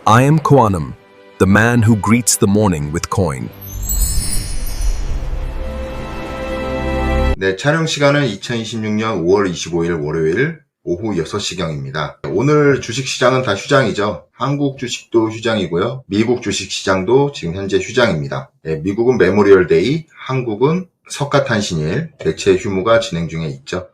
I am Quantum, the man who greets the morning with coin. 네, 촬영 시간은 2026년 5월 25일 월요일 오후 6시경입니다. 오늘 주식시장은 다 휴장이죠. 한국 주식도 휴장이고요. 미국 주식시장도 지금 현재 휴장입니다. 네, 미국은 메모리얼 데이, 한국은 석가탄신일 대체 휴무가 진행 중에 있죠.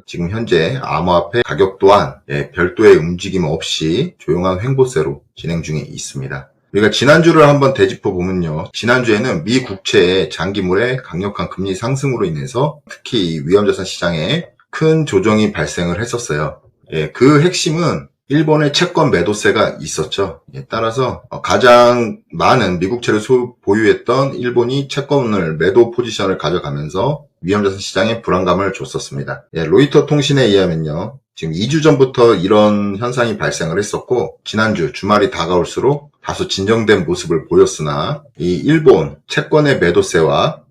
지금 현재 암호화폐 가격 또한 별도의 움직임 없이 조용한 횡보세로 진행 중에 있습니다. 우리가 지난주를 한번 되짚어 보면요. 지난주에는 미 국채의 장기물의 강력한 금리 상승으로 인해서 특히 위험자산 시장에 큰 조정이 발생을 했었어요. 그 핵심은 일본의 채권 매도세가 있었죠. 따라서 가장 많은 미국채를 보유했던 일본이 채권을 매도 포지션을 가져가면서 위험자산 시장에 불안감을 줬었습니다. 로이터 통신에 의하면요. 지금 2주 전부터 이런 현상이 발생을 했었고 지난주 주말이 다가올수록 다소 진정된 모습을 보였으나 이 일본 채권의 매도세와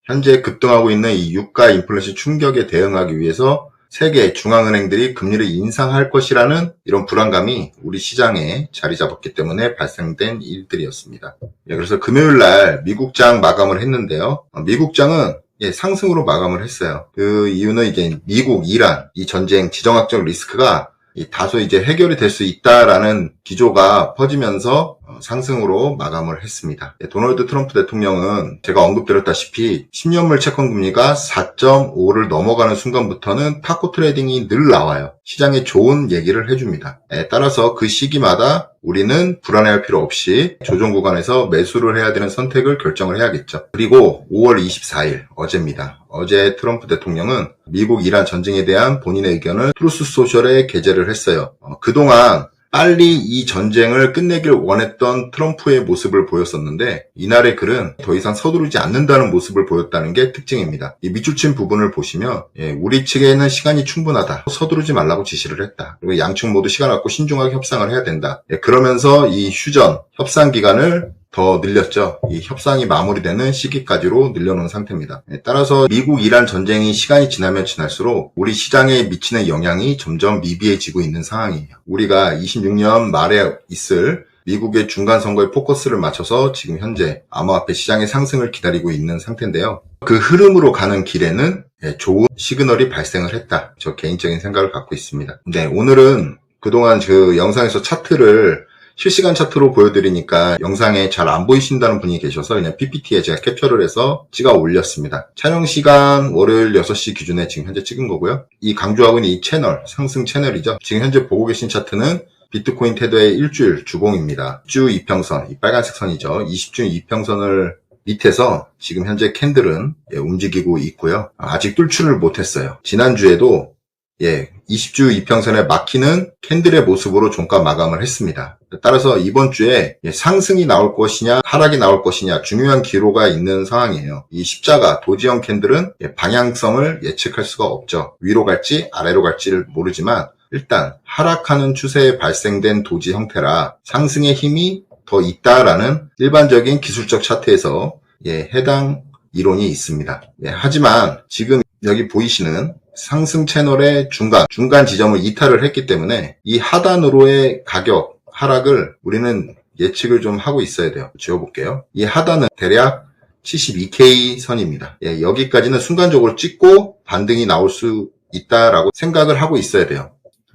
현재 급등하고 있는 이 유가 인플레이션 충격에 대응하기 위해서 세계 중앙은행들이 금리를 인상할 것이라는 이런 불안감이 우리 시장에 자리 잡았기 때문에 발생된 일들이었습니다. 그래서 금요일날 미국장 마감을 했는데요. 미국장은 상승으로 마감을 했어요. 그 이유는 이제 미국, 이란 이 전쟁 지정학적 리스크가 다소 이제 해결이 될 수 있다라는 기조가 퍼지면서 상승으로 마감을 했습니다. 도널드 트럼프 대통령은 제가 언급드렸다시피 10년물 채권금리가 4.5를 넘어가는 순간부터는 타코 트레이딩이 늘 나와요. 시장에 좋은 얘기를 해줍니다. 따라서 그 시기마다 우리는 불안해할 필요 없이 조정 구간에서 매수를 해야 되는 선택을 결정을 해야겠죠. 그리고 5월 24일 어제입니다. 어제 트럼프 대통령은 미국 이란 전쟁에 대한 본인의 의견을 트루스 소셜에 게재를 했어요. 그동안 빨리 이 전쟁을 끝내길 원했던 트럼프의 모습을 보였었는데 이날의 글은 더 이상 서두르지 않는다는 모습을 보였다는 게 특징입니다. 이 밑줄 부분을 보시면 우리 측에는 시간이 충분하다. 서두르지 말라고 지시를 했다. 그리고 양측 모두 시간 갖고 신중하게 협상을 해야 된다. 그러면서 이 휴전, 협상 기간을 더 늘렸죠. 이 협상이 마무리되는 시기까지로 늘려놓은 상태입니다. 따라서 미국 이란 전쟁이 시간이 지나면 지날수록 우리 시장에 미치는 영향이 점점 미비해지고 있는 상황이에요. 우리가 26년 말에 있을 미국의 중간 선거에 포커스를 맞춰서 지금 현재 암호화폐 시장의 상승을 기다리고 있는 상태인데요. 그 흐름으로 가는 길에는 좋은 시그널이 발생을 했다. 저 개인적인 생각을 갖고 있습니다. 네, 오늘은 그동안 그 영상에서 차트를 실시간 차트로 보여드리니까 영상에 잘 안 보이신다는 분이 계셔서 그냥 PPT에 제가 캡처를 해서 찍어 올렸습니다. 촬영 시간 월요일 6시 기준에 지금 현재 찍은 거고요. 이 강조하고 있는 이 채널, 상승 채널이죠. 지금 현재 보고 계신 차트는 비트코인 테더의 일주일 주봉입니다. 20주 이평선, 이 빨간색 선이죠. 20주 이평선을 밑에서 지금 현재 캔들은 움직이고 있고요. 아직 뚫지를 못했어요. 지난주에도 20주 이평선에 막히는 캔들의 모습으로 종가 마감을 했습니다. 따라서 이번 주에 상승이 나올 것이냐 하락이 나올 것이냐 중요한 기로가 있는 상황이에요. 이 십자가 도지형 캔들은 방향성을 예측할 수가 없죠. 위로 갈지 아래로 갈지를 모르지만 일단 하락하는 추세에 발생된 도지 형태라 상승의 힘이 더 있다라는 일반적인 기술적 차트에서 해당 이론이 있습니다. 하지만 지금 여기 보이시는 상승 채널의 중간 지점을 이탈을 했기 때문에 이 하단으로의 가격 하락을 우리는 예측을 좀 하고 있어야 돼요. 지워볼게요. 이 하단은 대략 72K 선입니다. 여기까지는 순간적으로 찍고 반등이 나올 수 있다라고 생각을 하고 있어야 돼요.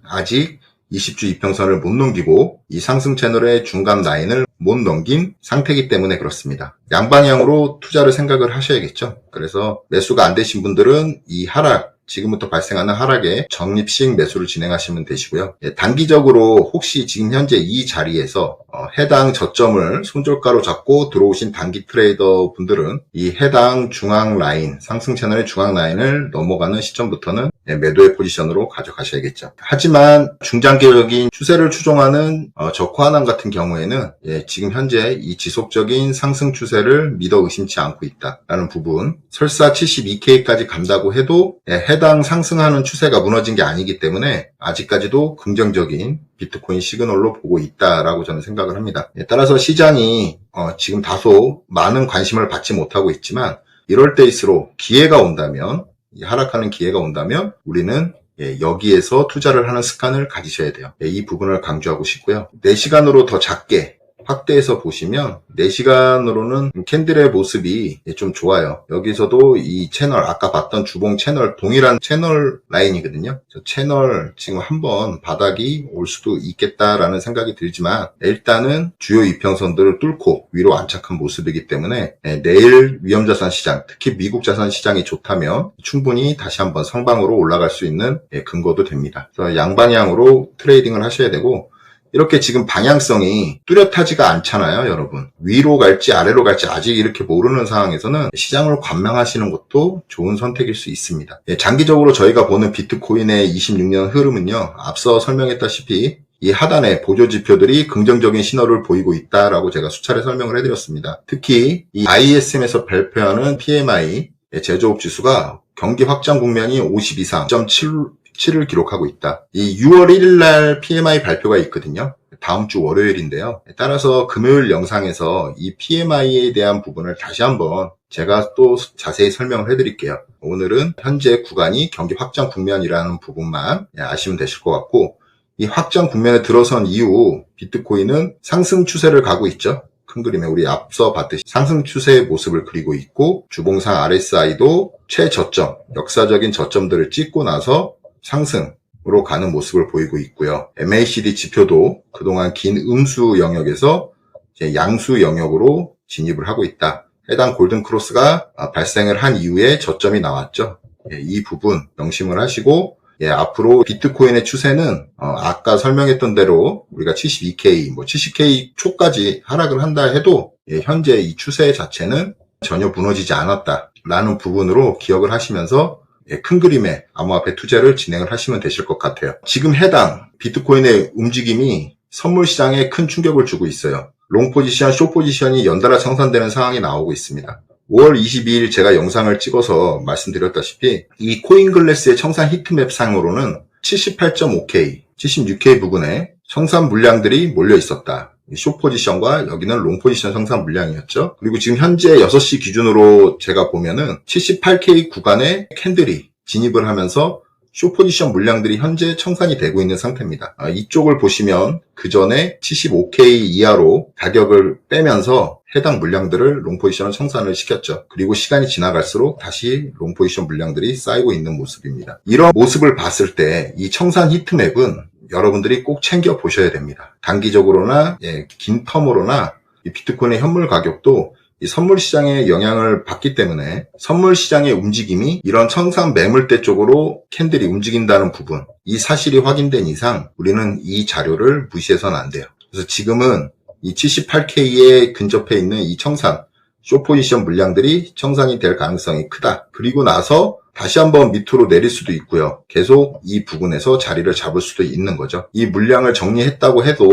아직 20주 이평선을 못 넘기고 이 상승 채널의 중간 라인을 못 넘긴 상태이기 때문에 그렇습니다. 양방향으로 투자를 생각을 하셔야겠죠. 그래서 매수가 안 되신 분들은 이 하락, 지금부터 발생하는 하락에 적립식 매수를 진행하시면 되시고요. 단기적으로 혹시 지금 현재 이 자리에서 해당 저점을 손절가로 잡고 들어오신 단기 트레이더 분들은 이 해당 중앙 라인, 상승 채널의 중앙 라인을 넘어가는 시점부터는 매도의 포지션으로 가져가셔야겠죠. 하지만 중장기적인 추세를 추종하는 저 코아남 같은 경우에는 지금 현재 이 지속적인 상승 추세를 믿어 의심치 않고 있다라는 부분, 설사 72K까지 간다고 해도 해당 상승하는 추세가 무너진 게 아니기 때문에 아직까지도 긍정적인 비트코인 시그널로 보고 있다라고 저는 생각을 합니다. 따라서 시장이 지금 다소 많은 관심을 받지 못하고 있지만 이럴 때일수록 기회가 온다면, 하락하는 기회가 온다면 우리는 여기에서 투자를 하는 습관을 가지셔야 돼요. 이 부분을 강조하고 싶고요. 4시간으로 더 작게 확대해서 보시면 4시간으로는 캔들의 모습이 좀 좋아요. 여기서도 이 채널, 아까 봤던 주봉 채널, 동일한 채널 라인이거든요. 채널 지금 한번 바닥이 올 수도 있겠다라는 생각이 들지만 일단은 주요 이평선들을 뚫고 위로 안착한 모습이기 때문에 내일 위험자산 시장, 특히 미국 자산 시장이 좋다면 충분히 다시 한번 상방으로 올라갈 수 있는 근거도 됩니다. 그래서 양방향으로 트레이딩을 하셔야 되고, 이렇게 지금 방향성이 뚜렷하지가 않잖아요, 여러분. 위로 갈지 아래로 갈지 아직 이렇게 모르는 상황에서는 시장을 관망하시는 것도 좋은 선택일 수 있습니다. 장기적으로 저희가 보는 비트코인의 26년 흐름은요, 앞서 설명했다시피 이 하단에 보조 지표들이 긍정적인 신호를 보이고 있다라고 제가 수차례 설명을 해드렸습니다. 특히 이 ISM에서 발표하는 PMI 제조업 지수가 경기 확장 국면이 50 이상 7을 기록하고 있다. 이 6월 1일 날 PMI 발표가 있거든요. 다음 주 월요일인데요. 따라서 금요일 영상에서 이 PMI에 대한 부분을 다시 한번 제가 또 자세히 설명을 해드릴게요. 오늘은 현재 구간이 경기 확장 국면이라는 부분만 아시면 되실 것 같고, 이 확장 국면에 들어선 이후 비트코인은 상승 추세를 가고 있죠. 큰 그림에 우리 앞서 봤듯이 상승 추세의 모습을 그리고 있고, 주봉상 RSI도 최저점, 역사적인 저점들을 찍고 나서 상승으로 가는 모습을 보이고 있고요. MACD 지표도 그동안 긴 음수 영역에서 이제 양수 영역으로 진입을 하고 있다. 해당 골든 크로스가 발생을 한 이후에 저점이 나왔죠. 이 부분 명심을 하시고, 앞으로 비트코인의 추세는 아까 설명했던 대로 우리가 72K, 70K 초까지 하락을 한다 해도 현재 이 추세 자체는 전혀 무너지지 않았다라는 부분으로 기억을 하시면서 큰 그림의 암호화폐 투자를 진행을 하시면 되실 것 같아요. 지금 해당 비트코인의 움직임이 선물 시장에 큰 충격을 주고 있어요. 롱 포지션, 숏 포지션이 연달아 청산되는 상황이 나오고 있습니다. 5월 22일 제가 영상을 찍어서 말씀드렸다시피 이 코인글래스의 청산 히트맵 상으로는 78.5K, 76K 부근에 청산 물량들이 몰려 있었다. 숏 포지션과 여기는 롱 포지션 청산 물량이었죠. 그리고 지금 현재 6시 기준으로 제가 보면은 78K 구간에 캔들이 진입을 하면서 숏 포지션 물량들이 현재 청산이 되고 있는 상태입니다. 이쪽을 보시면 그 전에 75K 이하로 가격을 빼면서 해당 물량들을 롱 포지션을 청산을 시켰죠. 그리고 시간이 지나갈수록 다시 롱 포지션 물량들이 쌓이고 있는 모습입니다. 이런 모습을 봤을 때 이 청산 히트맵은 여러분들이 꼭 챙겨 보셔야 됩니다. 단기적으로나 긴 텀으로나 이 비트코인의 현물 가격도 이 선물 시장에 영향을 받기 때문에 선물 시장의 움직임이 이런 청산 매물대 쪽으로 캔들이 움직인다는 부분, 이 사실이 확인된 이상 우리는 이 자료를 무시해서는 안 돼요. 그래서 지금은 이 78K에 근접해 있는 이 청산, 숏 포지션 물량들이 청산이 될 가능성이 크다. 그리고 나서 다시 한번 밑으로 내릴 수도 있고요. 계속 이 부분에서 자리를 잡을 수도 있는 거죠. 이 물량을 정리했다고 해도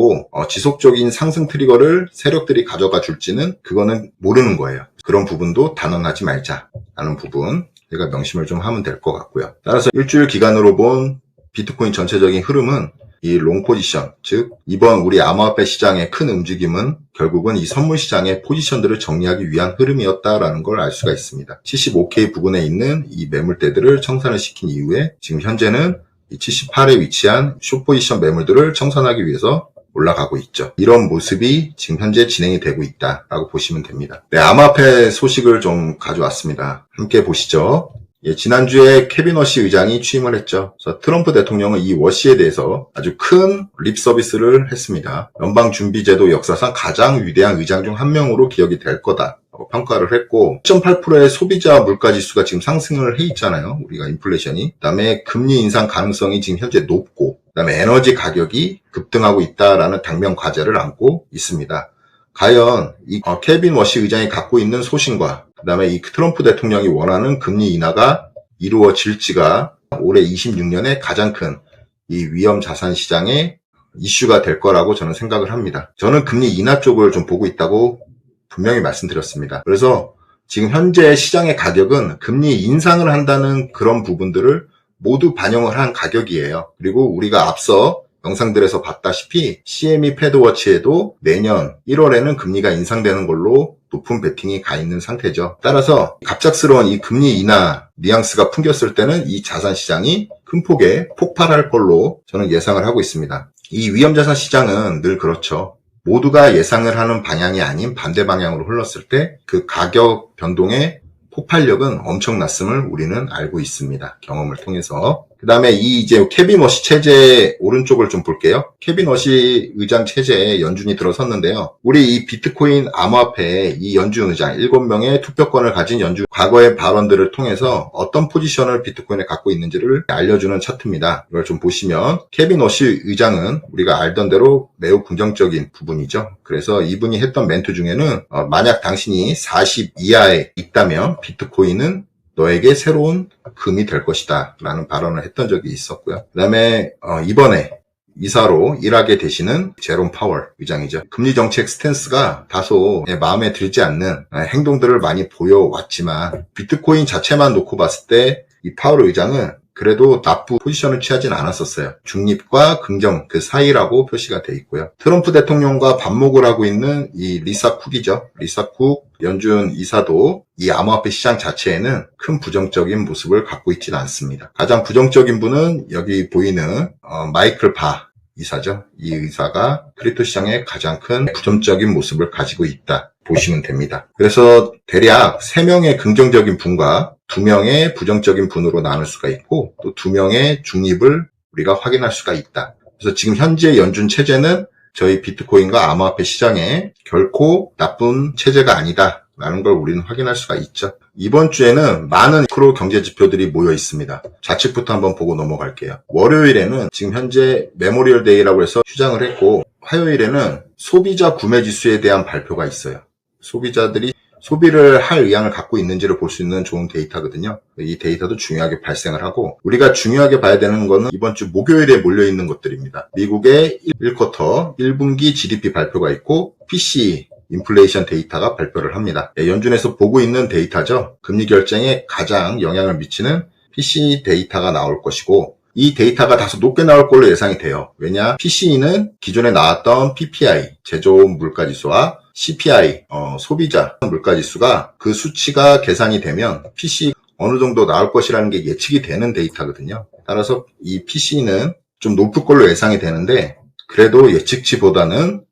지속적인 상승 트리거를 세력들이 가져가 줄지는 그거는 모르는 거예요. 그런 부분도 단언하지 말자라는 부분 제가 명심을 좀 하면 될 것 같고요. 따라서 일주일 기간으로 본 비트코인 전체적인 흐름은 이 롱 포지션, 즉 이번 우리 암호화폐 시장의 큰 움직임은 결국은 이 선물 시장의 포지션들을 정리하기 위한 흐름이었다라는 걸 알 수가 있습니다. 75K 부근에 있는 이 매물대들을 청산을 시킨 이후에 지금 현재는 이 78에 위치한 숏 포지션 매물들을 청산하기 위해서 올라가고 있죠. 이런 모습이 지금 현재 진행이 되고 있다라고 보시면 됩니다. 네, 암호화폐 소식을 좀 가져왔습니다. 함께 보시죠. 지난주에 케빈 워시 의장이 취임을 했죠. 그래서 트럼프 대통령은 이 워시에 대해서 아주 큰 립 서비스를 했습니다. 연방준비제도 역사상 가장 위대한 의장 중 한 명으로 기억이 될 거다라고 평가를 했고, 0.8%의 소비자 물가지수가 지금 상승을 해 있잖아요. 우리가 인플레이션이. 그다음에 금리 인상 가능성이 지금 현재 높고, 그다음에 에너지 가격이 급등하고 있다라는 당면 과제를 안고 있습니다. 과연 이 케빈 워시 의장이 갖고 있는 소신과 그다음에 이 트럼프 대통령이 원하는 금리 인하가 이루어질지가 올해 26년에 가장 큰 이 위험 자산 시장의 이슈가 될 거라고 저는 생각을 합니다. 저는 금리 인하 쪽을 좀 보고 있다고 분명히 말씀드렸습니다. 그래서 지금 현재 시장의 가격은 금리 인상을 한다는 그런 부분들을 모두 반영을 한 가격이에요. 그리고 우리가 앞서 영상들에서 봤다시피 CME 패드워치에도 내년 1월에는 금리가 인상되는 걸로 높은 베팅이 가 있는 상태죠. 따라서 갑작스러운 이 금리 인하 뉘앙스가 풍겼을 때는 이 자산 시장이 큰 폭에 폭발할 걸로 저는 예상을 하고 있습니다. 이 위험자산 시장은 늘 그렇죠. 모두가 예상을 하는 방향이 아닌 반대 방향으로 흘렀을 때 그 가격 변동의 폭발력은 엄청났음을 우리는 알고 있습니다. 경험을 통해서. 그 다음에 이 이제 케빈 워시 체제 오른쪽을 좀 볼게요. 케빈 워시 의장 체제에 연준이 들어섰는데요. 우리 이 비트코인 암호화폐에 이 연준 의장 7명의 투표권을 가진 연준 과거의 발언들을 통해서 어떤 포지션을 비트코인에 갖고 있는지를 알려주는 차트입니다. 이걸 좀 보시면 케빈 워시 의장은 우리가 알던 대로 매우 긍정적인 부분이죠. 그래서 이분이 했던 멘트 중에는 만약 당신이 40 이하에 있다면 비트코인은 너에게 새로운 금이 될 것이다 라는 발언을 했던 적이 있었고요. 그 다음에 이번에 이사로 일하게 되시는 제롬 파월 의장이죠. 금리 정책 스탠스가 다소 마음에 들지 않는 행동들을 많이 보여왔지만 비트코인 자체만 놓고 봤을 때 이 파월 의장은 그래도 나쁜 포지션을 취하진 않았었어요. 중립과 긍정 그 사이라고 표시가 돼 있고요. 트럼프 대통령과 반목을 하고 있는 이 리사 쿡이죠. 리사 쿡 연준 이사도 이 암호화폐 시장 자체에는 큰 부정적인 모습을 갖고 있지는 않습니다. 가장 부정적인 분은 여기 보이는 마이클 바 이사죠. 이 의사가 크립토 시장에 가장 큰 부정적인 모습을 가지고 있다 보시면 됩니다. 그래서 대략 3명의 긍정적인 분과 2명의 부정적인 분으로 나눌 수가 있고 또 2명의 중립을 우리가 확인할 수가 있다. 그래서 지금 현재 연준 체제는 저희 비트코인과 암호화폐 시장에 결코 나쁜 체제가 아니다 라는 걸 우리는 확인할 수가 있죠. 이번 주에는 많은 마크로 경제 지표들이 모여 있습니다. 좌측부터 한번 보고 넘어갈게요. 월요일에는 지금 현재 메모리얼 데이라고 해서 휴장을 했고 화요일에는 소비자 구매 지수에 대한 발표가 있어요. 소비자들이 소비를 할 의향을 갖고 있는지를 볼 수 있는 좋은 데이터거든요. 이 데이터도 중요하게 발생을 하고 우리가 중요하게 봐야 되는 거는 이번 주 목요일에 몰려있는 것들입니다. 미국의 1쿼터 1분기 GDP 발표가 있고 PCE 인플레이션 데이터가 발표를 합니다. 연준에서 보고 있는 데이터죠. 금리 결정에 가장 영향을 미치는 PCE 데이터가 나올 것이고 이 데이터가 다소 높게 나올 걸로 예상이 돼요. 왜냐? PCE는 기존에 나왔던 PPI, 제조업 물가지수와 CPI, 소비자 물가지수가 그 수치가 계산이 되면 PCE 어느 정도 나올 것이라는 게 예측이 되는 데이터거든요. 따라서 이 PCE는 좀 높을 걸로 예상이 되는데 그래도 예측치보다는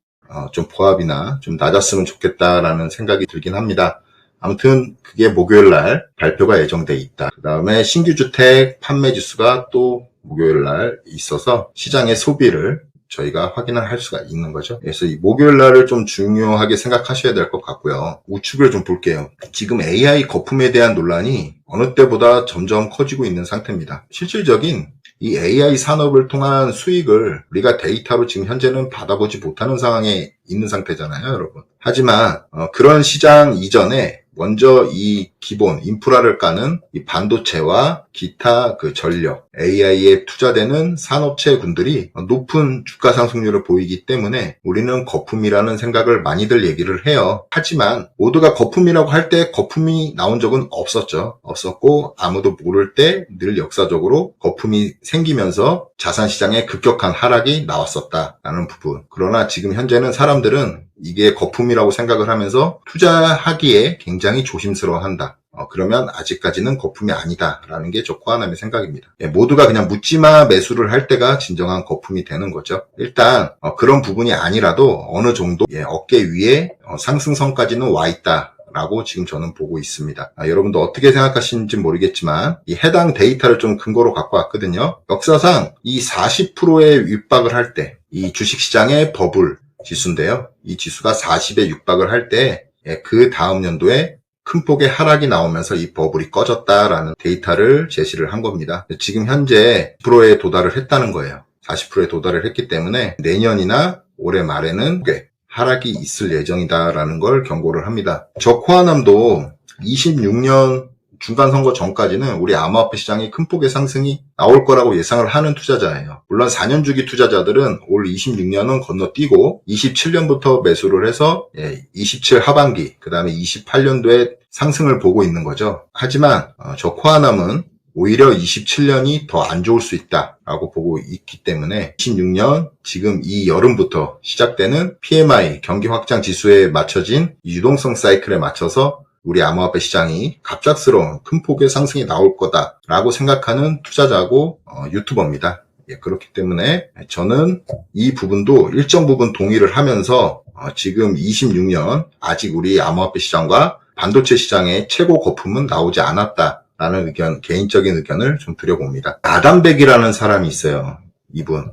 좀 보합이나 좀 낮았으면 좋겠다라는 생각이 들긴 합니다. 아무튼 그게 목요일 날 발표가 예정돼 있다. 그 다음에 신규 주택 판매 지수가 또 목요일 날 있어서 시장의 소비를 저희가 확인을 할 수가 있는 거죠. 그래서 이 목요일 날을 좀 중요하게 생각하셔야 될 것 같고요. 우측을 좀 볼게요. 지금 AI 거품에 대한 논란이 어느 때보다 점점 커지고 있는 상태입니다. 실질적인 이 AI 산업을 통한 수익을 우리가 데이터로 지금 현재는 받아보지 못하는 상황에 있는 상태잖아요, 여러분. 하지만 그런 시장 이전에 먼저 이 기본 인프라를 까는 이 반도체와 기타 그 전력, AI에 투자되는 산업체군들이 높은 주가 상승률을 보이기 때문에 우리는 거품이라는 생각을 많이들 얘기를 해요. 하지만 모두가 거품이라고 할 때 거품이 나온 적은 없었죠. 없었고 아무도 모를 때 늘 역사적으로 거품이 생기면서 자산시장에 급격한 하락이 나왔었다라는 부분. 그러나 지금 현재는 사람들은 이게 거품이라고 생각을 하면서 투자하기에 굉장히 조심스러워한다. 그러면 아직까지는 거품이 아니다라는 게 저 코아남의 생각입니다. 모두가 그냥 묻지마 매수를 할 때가 진정한 거품이 되는 거죠. 일단 그런 부분이 아니라도 어느 정도 어깨 위에 상승선까지는 와 있다. 라고 지금 저는 보고 있습니다. 여러분도 어떻게 생각하시는지 모르겠지만 이 해당 데이터를 좀 근거로 갖고 왔거든요. 역사상 이 40%에 육박을 할 때 이 주식시장의 버블 지수인데요. 이 지수가 40에 육박을 할 때 그 다음 연도에 큰 폭의 하락이 나오면서 이 버블이 꺼졌다라는 데이터를 제시를 한 겁니다. 지금 현재 10%에 도달을 했다는 거예요. 40%에 도달을 했기 때문에 내년이나 올해 말에는 하락이 있을 예정이다라는 걸 경고를 합니다. 저 코아남도 26년 중간선거 전까지는 우리 암호화폐 시장이 큰 폭의 상승이 나올 거라고 예상을 하는 투자자예요. 물론 4년 주기 투자자들은 올 26년은 건너뛰고 27년부터 매수를 해서 27 하반기, 그 다음에 28년도에 상승을 보고 있는 거죠. 하지만 저 코아남은 오히려 27년이 더 안 좋을 수 있다라고 보고 있기 때문에 26년 지금 이 여름부터 시작되는 PMI 경기 확장 지수에 맞춰진 유동성 사이클에 맞춰서 우리 암호화폐 시장이 갑작스러운 큰 폭의 상승이 나올 거다라고 생각하는 투자자고 유튜버입니다. 그렇기 때문에 저는 이 부분도 일정 부분 동의를 하면서 지금 26년 아직 우리 암호화폐 시장과 반도체 시장의 최고 거품은 나오지 않았다라는 의견, 개인적인 의견을 좀 드려봅니다. 아담백이라는 사람이 있어요. 이분.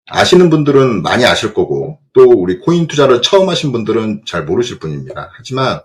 아시는 분들은 많이 아실 거고 또 우리 코인 투자를 처음 하신 분들은 잘 모르실 분입니다. 하지만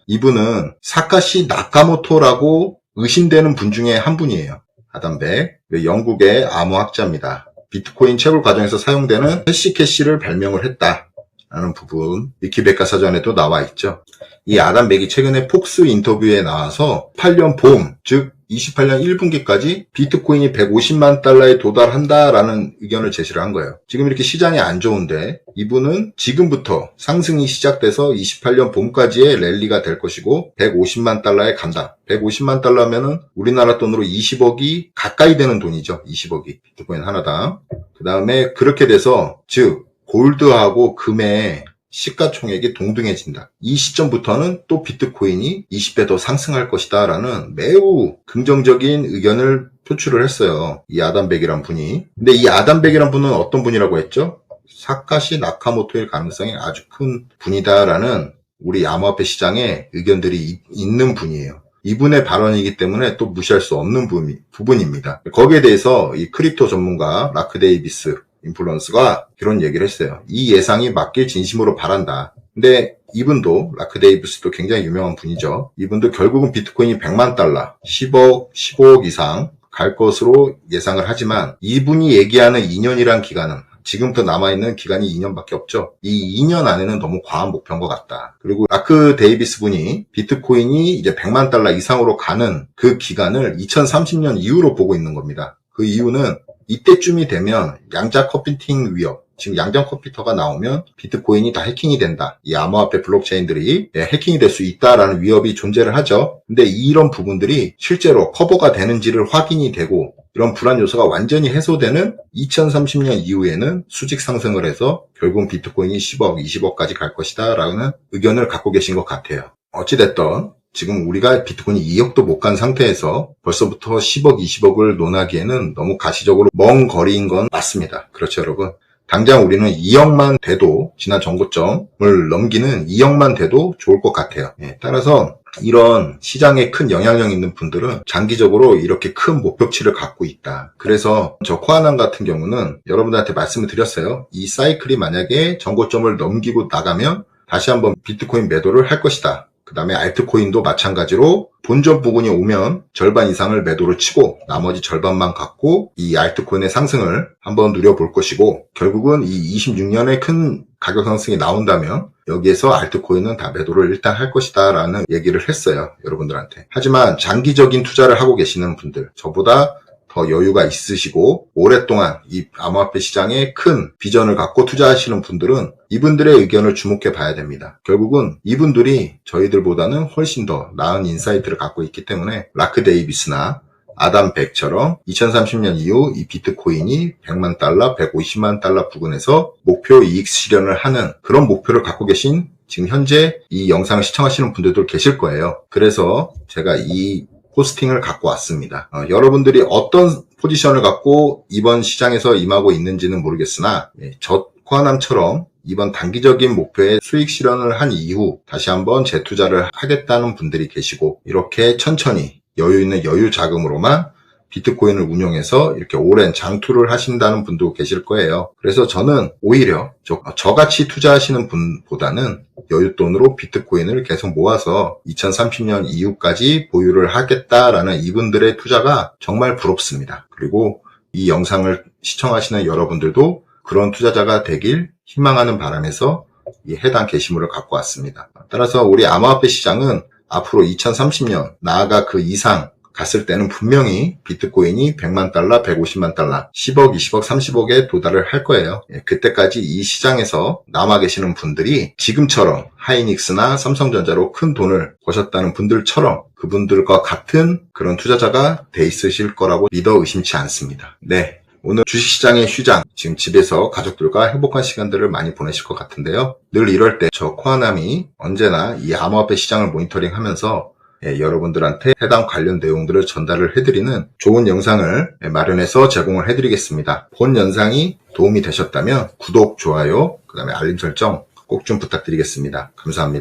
이분은 사카시 나카모토라고 의심되는 분 중에 한 분이에요. 아담백. 영국의 암호학자입니다. 비트코인 채굴 과정에서 사용되는 해시캐시를 발명을 했다라는 부분 위키백과 사전에도 나와 있죠. 이 아담백이 최근에 폭스 인터뷰에 나와서 8년 봄, 즉 28년 1분기까지 비트코인이 150만 달러에 도달한다라는 의견을 제시를 한 거예요. 지금 이렇게 시장이 안 좋은데 이분은 지금부터 상승이 시작돼서 28년 봄까지의 랠리가 될 것이고 150만 달러에 간다. 150만 달러면은 우리나라 돈으로 20억이 가까이 되는 돈이죠. 20억이 비트코인 하나당. 그 다음에 그렇게 돼서 즉 골드하고 금의 시가총액이 동등해진다. 이 시점부터는 또 비트코인이 20배 더 상승할 것이다 라는 매우 긍정적인 의견을 표출을 했어요. 이 아담백이란 분이. 근데 이 아담백이란 분은 어떤 분이라고 했죠? 사카시 나카모토일 가능성이 아주 큰 분이다라는 우리 암호화폐 시장에 의견들이 있는 분이에요. 이분의 발언이기 때문에 또 무시할 수 없는 부분입니다. 거기에 대해서 이 크립토 전문가 라크 데이비스 인플루언스가 그런 얘기를 했어요. 이 예상이 맞길 진심으로 바란다. 근데 이분도 라크 데이비스도 굉장히 유명한 분이죠. 이분도 결국은 비트코인이 100만 달러, 10억, 15억 이상 갈 것으로 예상을 하지만 이분이 얘기하는 2년이란 기간은 지금부터 남아있는 기간이 2년밖에 없죠. 이 2년 안에는 너무 과한 목표인 것 같다. 그리고 라크 데이비스 분이 비트코인이 이제 100만 달러 이상으로 가는 그 기간을 2030년 이후로 보고 있는 겁니다. 그 이유는 이때쯤이 되면 양자 컴퓨팅 위협, 지금 양자 컴퓨터가 나오면 비트코인이 다 해킹이 된다. 이 암호화폐 블록체인들이 해킹이 될 수 있다라는 위협이 존재를 하죠. 근데 이런 부분들이 실제로 커버가 되는지를 확인이 되고 이런 불안 요소가 완전히 해소되는 2030년 이후에는 수직 상승을 해서 결국은 비트코인이 10억, 20억까지 갈 것이다 라는 의견을 갖고 계신 것 같아요. 어찌됐든 지금 우리가 비트코인이 2억도 못 간 상태에서 벌써부터 10억, 20억을 논하기에는 너무 가시적으로 먼 거리인 건 맞습니다. 그렇죠, 여러분? 당장 우리는 2억만 돼도 지난 정고점을 넘기는 2억만 돼도 좋을 것 같아요. 따라서 이런 시장에 큰 영향력 있는 분들은 장기적으로 이렇게 큰 목표치를 갖고 있다. 그래서 저 코아남 같은 경우는 여러분들한테 말씀을 드렸어요. 이 사이클이 만약에 정고점을 넘기고 나가면 다시 한번 비트코인 매도를 할 것이다. 그 다음에 알트코인도 마찬가지로 본전 부근이 오면 절반 이상을 매도를 치고 나머지 절반만 갖고 이 알트코인의 상승을 한번 누려볼 것이고 결국은 이 26년에 큰 가격 상승이 나온다면 여기에서 알트코인은 다 매도를 일단 할 것이다 라는 얘기를 했어요. 여러분들한테. 하지만 장기적인 투자를 하고 계시는 분들, 저보다 더 여유가 있으시고 오랫동안 이 암호화폐 시장에 큰 비전을 갖고 투자하시는 분들은 이분들의 의견을 주목해 봐야 됩니다. 결국은 이분들이 저희들보다는 훨씬 더 나은 인사이트를 갖고 있기 때문에 라크 데이비스나 아담 백처럼 2030년 이후 이 비트코인이 100만 달러, 150만 달러 부근에서 목표 이익 실현을 하는 그런 목표를 갖고 계신 지금 현재 이 영상을 시청하시는 분들도 계실 거예요. 그래서 제가 이 포스팅을 갖고 왔습니다. 여러분들이 어떤 포지션을 갖고 이번 시장에서 임하고 있는지는 모르겠으나 저 코아남처럼 이번 단기적인 목표에 수익 실현을 한 이후 다시 한번 재투자를 하겠다는 분들이 계시고 이렇게 천천히 여유 있는 여유 자금으로만 비트코인을 운용해서 이렇게 오랜 장투를 하신다는 분도 계실 거예요. 그래서 저는 오히려 저같이 투자하시는 분보다는 여윳돈으로 비트코인을 계속 모아서 2030년 이후까지 보유를 하겠다라는 이분들의 투자가 정말 부럽습니다. 그리고 이 영상을 시청하시는 여러분들도 그런 투자자가 되길 희망하는 바람에서 이 해당 게시물을 갖고 왔습니다. 따라서 우리 암호화폐 시장은 앞으로 2030년 나아가 그 이상 갔을 때는 분명히 비트코인이 100만 달러, 150만 달러, 10억, 20억, 30억에 도달을 할 거예요. 그때까지 이 시장에서 남아 계시는 분들이 지금처럼 하이닉스나 삼성전자로 큰 돈을 버셨다는 분들처럼 그분들과 같은 그런 투자자가 돼 있으실 거라고 믿어 의심치 않습니다. 네. 오늘 주식시장의 휴장, 지금 집에서 가족들과 행복한 시간들을 많이 보내실 것 같은데요. 늘 이럴 때 저 코아남이 언제나 이 암호화폐 시장을 모니터링 하면서 여러분들한테 해당 관련 내용들을 전달을 해드리는 좋은 영상을 마련해서 제공을 해드리겠습니다. 본 영상이 도움이 되셨다면 구독, 좋아요, 그 다음에 알림 설정 꼭 좀 부탁드리겠습니다. 감사합니다.